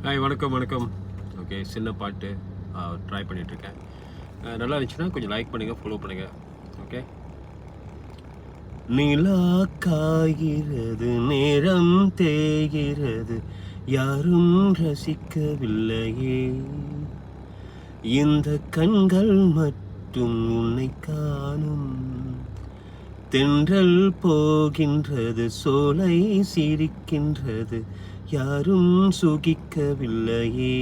Hi, வணக்கம் வணக்கம். Okay, சின்ன பாட்டு ட்ரை பண்ணிகிட்ருக்கேன். நல்லா இருந்துச்சுன்னா கொஞ்சம் லைக் பண்ணுங்கள், ஃபாலோ பண்ணுங்கள். ஓகே. நிலா காய்கிறது, நேரம் தேய்கிறது, யாரும் ரசிக்கவில்லையே. இந்த கண்கள் மட்டும் உன்னை காணும். தென்றல் போகின்றது, சோலை சிரிக்கின்றது, யாரும் சுகிக்கவில்லையே.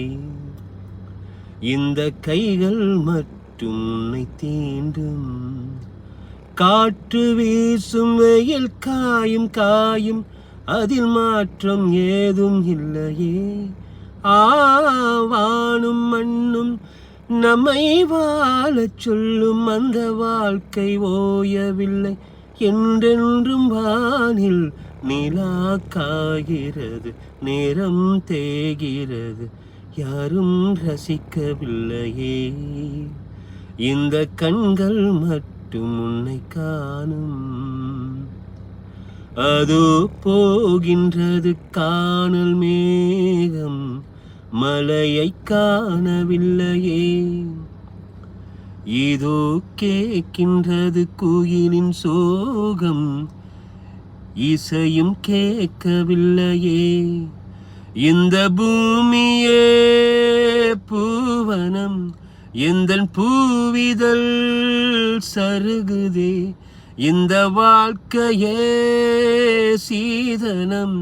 இந்த கைகள் மட்டும் உன்னை தீண்டும். காற்று வீசும், வெயில் காயும் காயும், அதில் மாற்றம் ஏதும் இல்லையே. வானும் மண்ணும் நம்மை வாழச் சொல்லும், அந்த வாழ்க்கை ஓயவில்லை. என்றென்றும் வானில் நிலா காய்கிறது, நேரம் தேய்கிறது, யாரும் ரசிக்கவில்லையே. இந்த கண்கள் மட்டும் உன்னை காணும். அதோ போகின்றது காணல் மேகம், மலையை காணவில்லையே. இதோ கேட்கின்றது குயிலின் சோகம், இசையும் கேட்கவில்லையே. இந்த பூமியே பூவனம், எந்தன் பூவிதழ் சருகுதே. இந்த வாழ்க்கையே சீதனம்,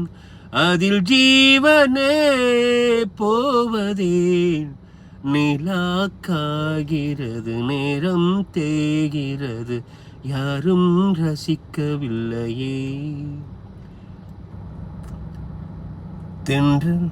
அதில் ஜீவனே போவதே. நிலா காய்கிறது, நேரம் தேய்கிறது, யாரும் ரசிக்கவில்லையே. தென்றல்